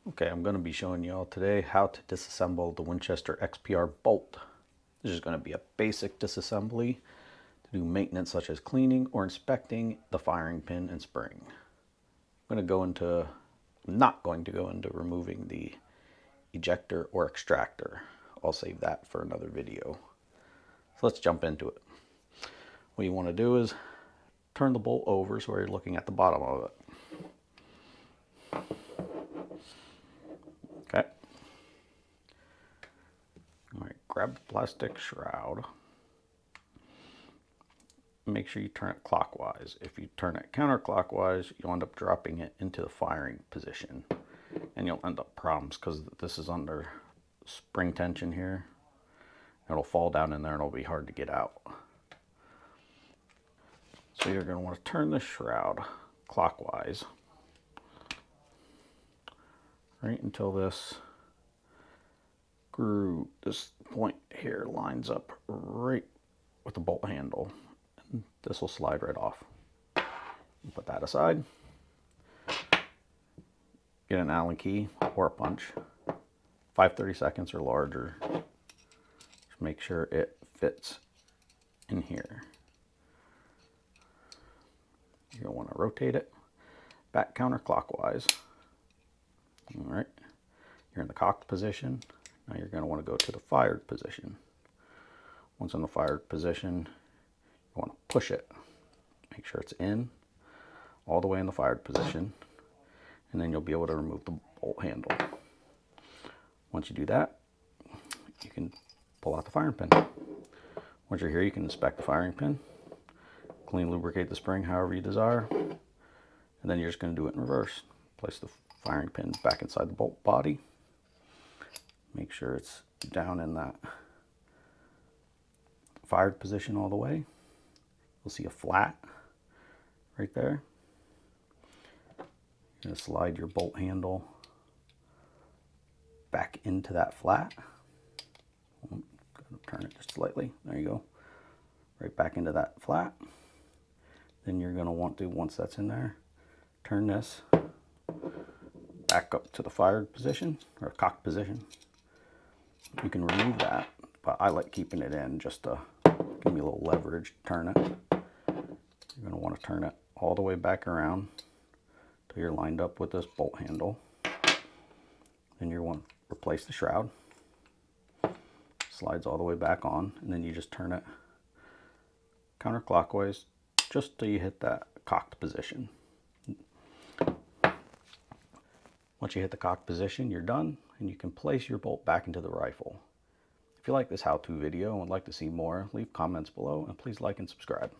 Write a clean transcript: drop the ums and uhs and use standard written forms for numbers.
Okay, I'm going to be showing you all today how to disassemble the Winchester XPR bolt. This is going to be a basic disassembly to do maintenance such as cleaning or inspecting the firing pin and spring. I'm not going to go into removing the ejector or extractor. I'll save that for another video. So let's jump into it. What you want to do is turn the bolt over so you're looking at the bottom of it. Okay. All right, grab the plastic shroud. Make sure you turn it clockwise. If you turn it counterclockwise, you'll end up dropping it into the firing position. And you'll end up problems because this is under spring tension here. It'll fall down in there and it'll be hard to get out. So you're going to want to turn the shroud clockwise. Right until this point here lines up right with the bolt handle. And this will slide right off. Put that aside. Get an Allen key or a punch, 5/32 or larger. Just make sure it fits in here. You're going to want to rotate it back counterclockwise. All right, you're in the cocked position. Now you're going to want to go to the fired position. Once in the fired position, you want to push it. Make sure it's in, all the way in the fired position, and then you'll be able to remove the bolt handle. Once you do that, you can pull out the firing pin. Once you're here, you can inspect the firing pin, clean, lubricate the spring however you desire, and then you're just going to do it in reverse. Place the firing pin back inside the bolt body. Make sure it's down in that fired position all the way. You'll see a flat right there. You're going to slide your bolt handle back into that flat. I'm going to turn it just slightly. There you go. Right back into that flat. Then you're going to want to, once that's in there, turn this back up to the fired position or cocked position. You can remove that, but I like keeping it in just to give me a little leverage to turn it. You're going to want to turn it all the way back around until you're lined up with this bolt handle. Then you want to replace the shroud. Slides all the way back on, and then you just turn it counterclockwise just till you hit that cocked position. Once you hit the cocked position, you're done, and you can place your bolt back into the rifle. If you like this how-to video and would like to see more, leave comments below, and please like and subscribe.